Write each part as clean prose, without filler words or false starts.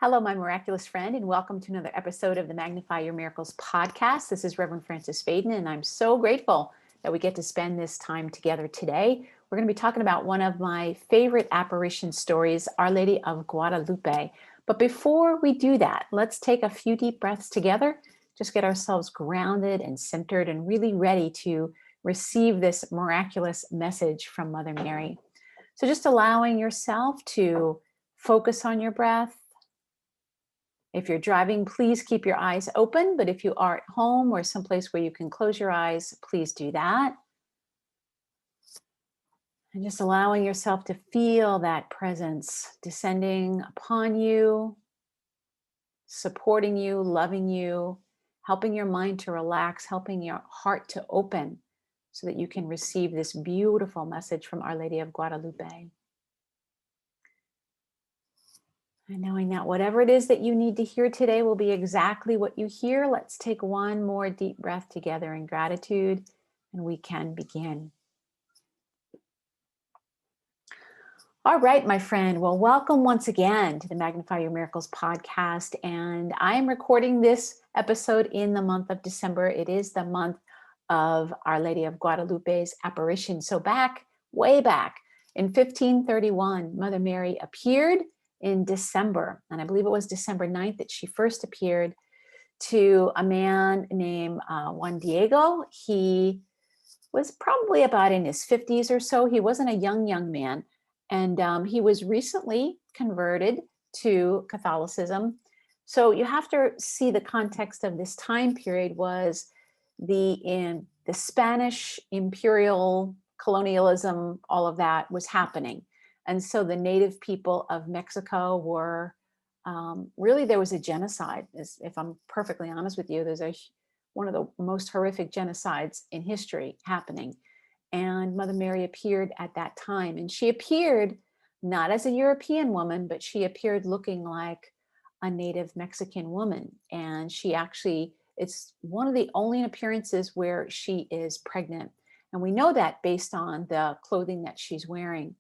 Hello, my miraculous friend, and welcome to another episode of the Magnify Your Miracles podcast. This is Reverend Frances Faden, and I'm so grateful that we get to spend this time together today. We're going to be talking about one of my favorite apparition stories, Our Lady of Guadalupe. But before we do that, let's take a few deep breaths together, just get ourselves grounded and centered and really ready to receive this miraculous message from Mother Mary. So just allowing yourself to focus on your breath. If you're driving, please keep your eyes open. But if you are at home or someplace where you can close your eyes, please do that. And just allowing yourself to feel that presence descending upon you, supporting you, loving you, helping your mind to relax, helping your heart to open so that you can receive this beautiful message from Our Lady of Guadalupe. And knowing that whatever it is that you need to hear today will be exactly what you hear, let's take one more deep breath together in gratitude, and we can begin. All right, my friend. Well, welcome once again to the Magnify Your Miracles podcast. And I'm recording this episode in the month of December. It is the month of Our Lady of Guadalupe's apparition. So way back in 1531, Mother Mary appeared in December, and I believe it was December 9th that she first appeared to a man named Juan Diego. He was probably about in his 50s or so. He wasn't a young man, and he was recently converted to Catholicism. So you have to see the context of this time period was the Spanish imperial colonialism, all of that was happening. And so the native people of Mexico were really, there was a genocide. If I'm perfectly honest with you, there's one of the most horrific genocides in history happening. And Mother Mary appeared at that time. And she appeared not as a European woman, but she appeared looking like a native Mexican woman. And she actually, it's one of the only appearances where she is pregnant. And we know that based on the clothing that she's wearing.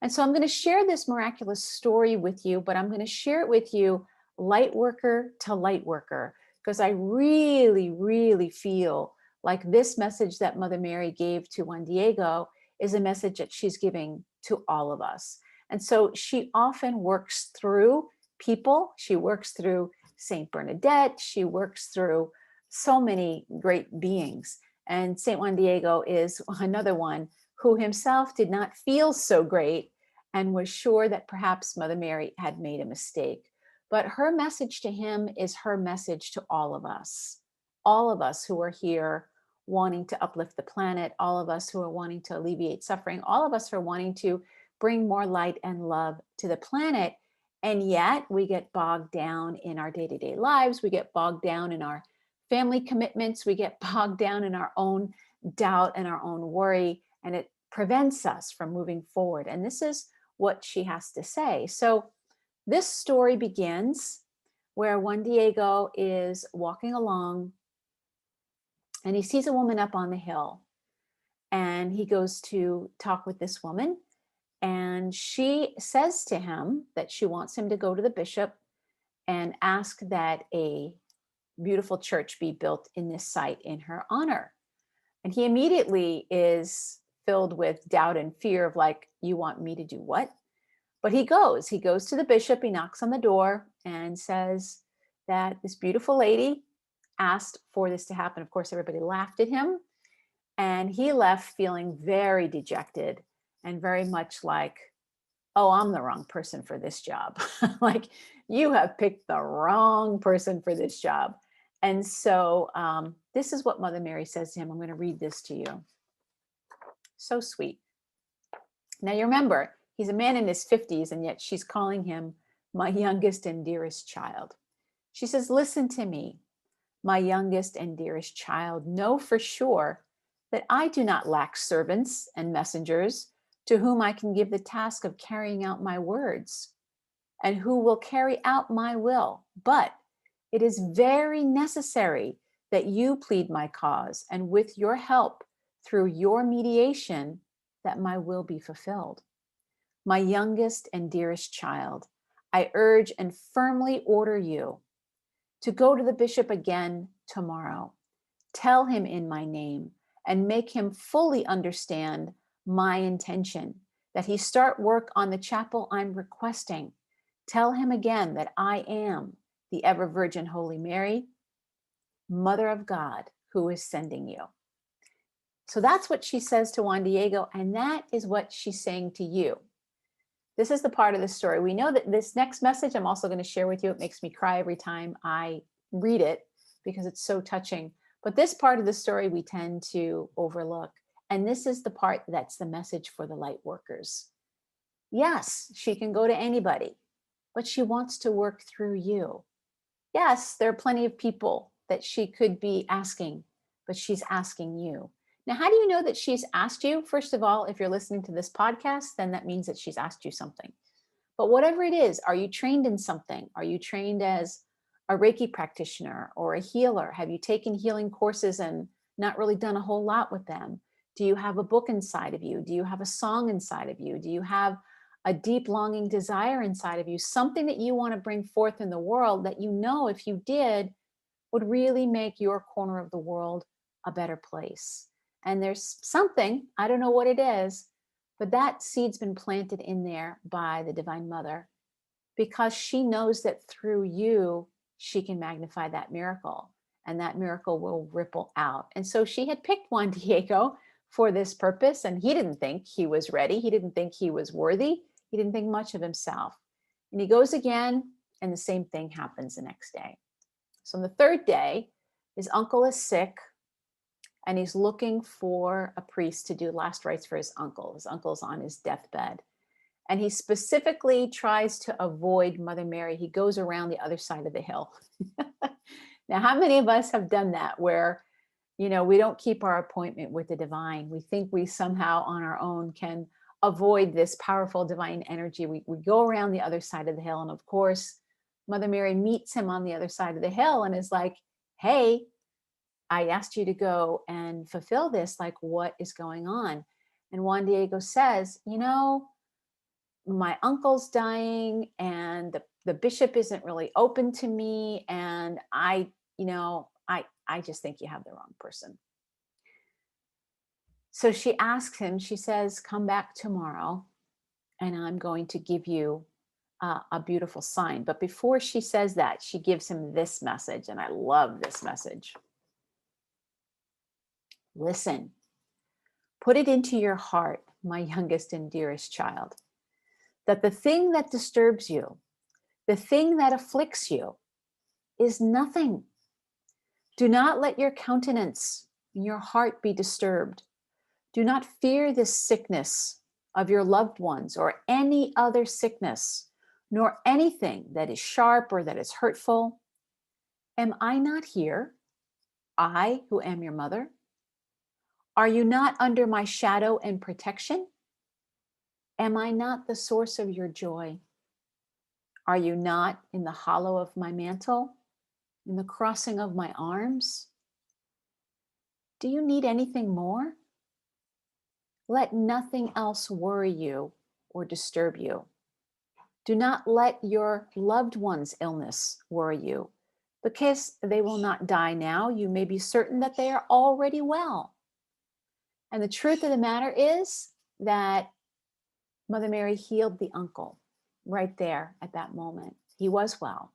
And so I'm going to share this miraculous story with you, but I'm going to share it with you light worker to light worker, because I really, really feel like this message that Mother Mary gave to Juan Diego is a message that she's giving to all of us. And so she often works through people. She works through Saint Bernadette. She works through so many great beings. And Saint Juan Diego is another one who himself did not feel so great and was sure that perhaps Mother Mary had made a mistake. But her message to him is her message to all of us who are here wanting to uplift the planet, all of us who are wanting to alleviate suffering, all of us who are wanting to bring more light and love to the planet. And yet we get bogged down in our day-to-day lives. We get bogged down in our family commitments. We get bogged down in our own doubt and our own worry, and it prevents us from moving forward. And this is what she has to say. So this story begins where Juan Diego is walking along and he sees a woman up on the hill, and he goes to talk with this woman, and she says to him that she wants him to go to the bishop and ask that a beautiful church be built in this site in her honor. And he immediately is filled with doubt and fear of like, you want me to do what? But he goes to the bishop, he knocks on the door and says that this beautiful lady asked for this to happen. Of course, everybody laughed at him, and he left feeling very dejected and very much like, oh, I'm the wrong person for this job. Like, you have picked the wrong person for this job. And so this is what Mother Mary says to him. I'm going to read this to you. So sweet. Now, you remember, he's a man in his 50s, and yet she's calling him my youngest and dearest child. She says, listen to me, my youngest and dearest child. Know for sure that I do not lack servants and messengers to whom I can give the task of carrying out my words, and who will carry out my will. But it is very necessary that you plead my cause, and with your help, through your mediation, that my will be fulfilled. My youngest and dearest child, I urge and firmly order you to go to the bishop again tomorrow. Tell him in my name and make him fully understand my intention, that he start work on the chapel I'm requesting. Tell him again that I am the ever Virgin Holy Mary, Mother of God, who is sending you. So that's what she says to Juan Diego, and that is what she's saying to you. This is the part of the story. We know that this next message I'm also going to share with you. It makes me cry every time I read it because it's so touching. But this part of the story we tend to overlook. And this is the part that's the message for the light workers. Yes, she can go to anybody, but she wants to work through you. Yes, there are plenty of people that she could be asking, but she's asking you. Now, how do you know that she's asked you? First of all, if you're listening to this podcast, then that means that she's asked you something. But whatever it is, are you trained in something? Are you trained as a Reiki practitioner or a healer? Have you taken healing courses and not really done a whole lot with them? Do you have a book inside of you? Do you have a song inside of you? Do you have a deep longing desire inside of you? Something that you want to bring forth in the world that you know if you did would really make your corner of the world a better place. And there's something, I don't know what it is, but that seed's been planted in there by the Divine Mother because she knows that through you, she can magnify that miracle and that miracle will ripple out. And so she had picked Juan Diego for this purpose, and he didn't think he was ready. He didn't think he was worthy. He didn't think much of himself. And he goes again, and the same thing happens the next day. So on the third day, his uncle is sick, and he's looking for a priest to do last rites for his uncle. His uncle's on his deathbed. And he specifically tries to avoid Mother Mary. He goes around the other side of the hill. Now, how many of us have done that where, we don't keep our appointment with the divine? We think we somehow on our own can avoid this powerful divine energy. We go around the other side of the hill. And of course, Mother Mary meets him on the other side of the hill and is like, hey, I asked you to go and fulfill this. Like, what is going on? And Juan Diego says, my uncle's dying and the bishop isn't really open to me. And I just think you have the wrong person. So she asks him, she says, come back tomorrow and I'm going to give you a beautiful sign. But before she says that, she gives him this message. And I love this message. Listen, put it into your heart, my youngest and dearest child, that the thing that disturbs you, the thing that afflicts you, is nothing. Do not let your countenance and your heart be disturbed. Do not fear this sickness of your loved ones or any other sickness, nor anything that is sharp or that is hurtful. Am I not here, I who am your mother? Are you not under my shadow and protection? Am I not the source of your joy? Are you not in the hollow of my mantle, in the crossing of my arms? Do you need anything more? Let nothing else worry you or disturb you. Do not let your loved one's illness worry you, because they will not die now. You may be certain that they are already well. And the truth of the matter is that Mother Mary healed the uncle right there at that moment. He was well.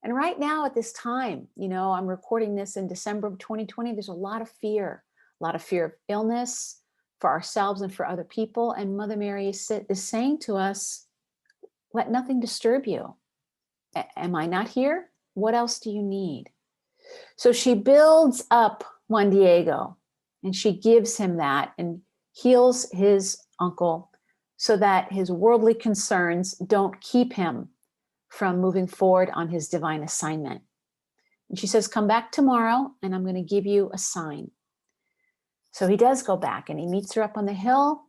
And right now at this time, I'm recording this in December of 2020. There's a lot of fear of illness for ourselves and for other people. And Mother Mary is saying to us, let nothing disturb you. Am I not here? What else do you need? So she builds up Juan Diego and she gives him that and heals his uncle so that his worldly concerns don't keep him from moving forward on his divine assignment. And she says, come back tomorrow and I'm going to give you a sign. So he does go back and he meets her up on the hill,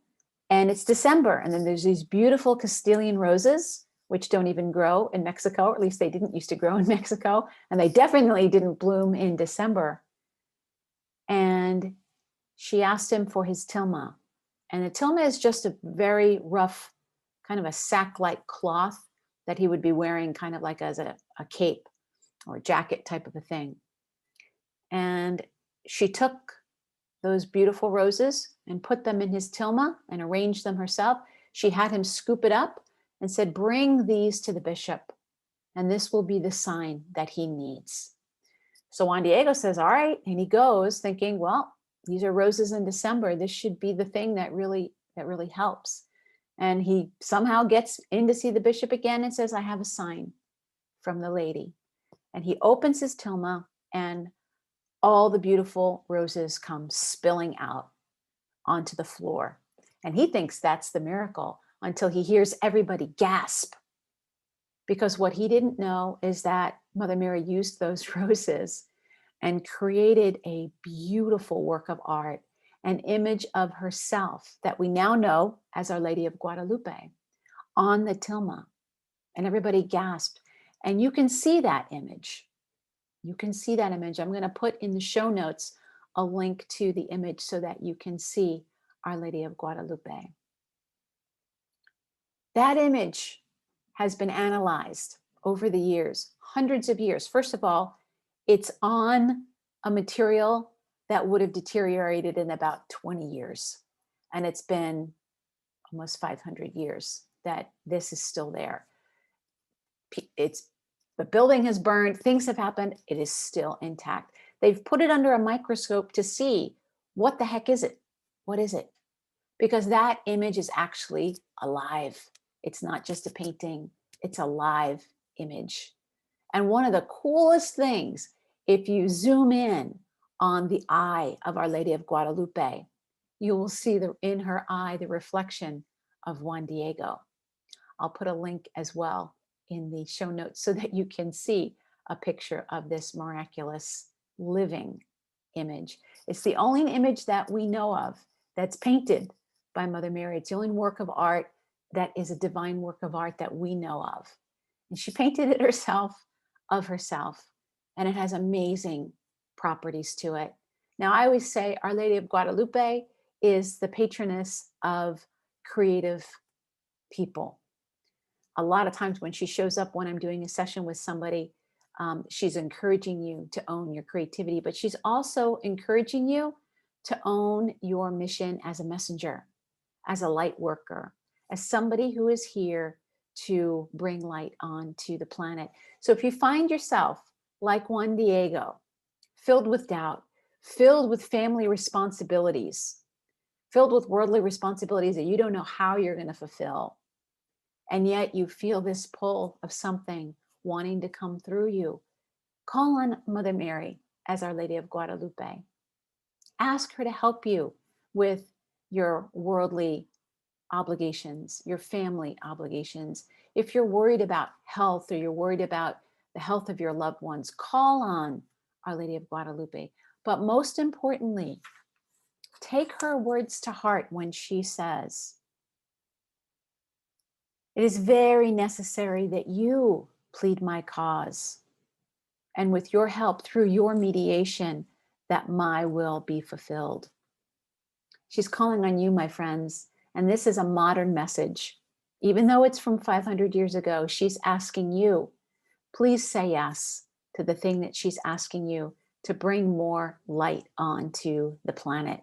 and it's December. And then there's these beautiful Castilian roses, which don't even grow in Mexico, or at least they didn't used to grow in Mexico. And they definitely didn't bloom in December. And she asked him for his tilma. And the tilma is just a very rough, kind of a sack-like cloth that he would be wearing kind of like as a cape or a jacket type of a thing. And she took those beautiful roses and put them in his tilma and arranged them herself. She had him scoop it up and said, bring these to the bishop, and this will be the sign that he needs. So Juan Diego says, all right. And he goes thinking, well, these are roses in December. This should be the thing that really helps. And he somehow gets in to see the bishop again and says, I have a sign from the lady. And he opens his tilma, and all the beautiful roses come spilling out onto the floor. And he thinks that's the miracle until he hears everybody gasp. Because what he didn't know is that Mother Mary used those roses and created a beautiful work of art, an image of herself that we now know as Our Lady of Guadalupe on the tilma. And everybody gasped. And you can see that image. You can see that image. I'm going to put in the show notes a link to the image so that you can see Our Lady of Guadalupe. That image has been analyzed over the years, hundreds of years. First of all, it's on a material that would have deteriorated in about 20 years. And it's been almost 500 years that this is still there. The building has burned, things have happened, it is still intact. They've put it under a microscope to see what the heck is it? What is it? Because that image is actually alive. It's not just a painting, it's a live image. And one of the coolest things, if you zoom in on the eye of Our Lady of Guadalupe, you will see in her eye the reflection of Juan Diego. I'll put a link as well in the show notes so that you can see a picture of this miraculous living image. It's the only image that we know of that's painted by Mother Mary. It's the only work of art that is a divine work of art that we know of. And she painted it herself, of herself, and it has amazing properties to it. Now, I always say Our Lady of Guadalupe is the patroness of creative people. A lot of times when she shows up when I'm doing a session with somebody, she's encouraging you to own your creativity, but she's also encouraging you to own your mission as a messenger, as a light worker, as somebody who is here to bring light onto the planet. So if you find yourself like Juan Diego, filled with doubt, filled with family responsibilities, filled with worldly responsibilities that you don't know how you're going to fulfill, and yet you feel this pull of something wanting to come through you, call on Mother Mary as Our Lady of Guadalupe. Ask her to help you with your worldly obligations, your family obligations. If you're worried about health or you're worried about the health of your loved ones, call on Our Lady of Guadalupe. But most importantly, take her words to heart when she says, it is very necessary that you plead my cause, and with your help, through your mediation, that my will be fulfilled. She's calling on you, my friends, and this is a modern message. Even though it's from 500 years ago, she's asking you, please say yes to the thing that she's asking you to bring more light onto the planet.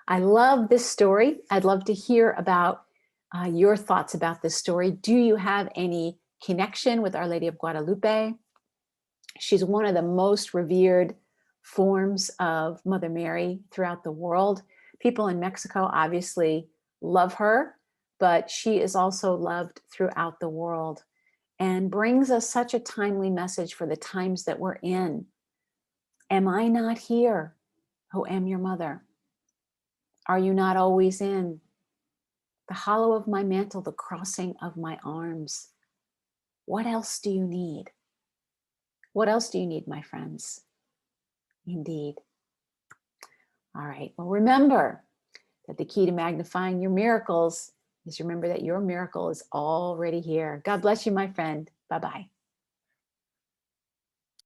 I love this story. I'd love to hear about your thoughts about this story. Do you have any connection with Our Lady of Guadalupe? She's one of the most revered forms of Mother Mary throughout the world. People in Mexico obviously love her, but she is also loved throughout the world and brings us such a timely message for the times that we're in. Am I not here, who am your mother? Are you not always in the hollow of my mantle, the crossing of my arms? What else do you need? What else do you need, my friends? Indeed. All right. Well, remember that the key to magnifying your miracles is remember that your miracle is already here. God bless you, my friend. Bye-bye.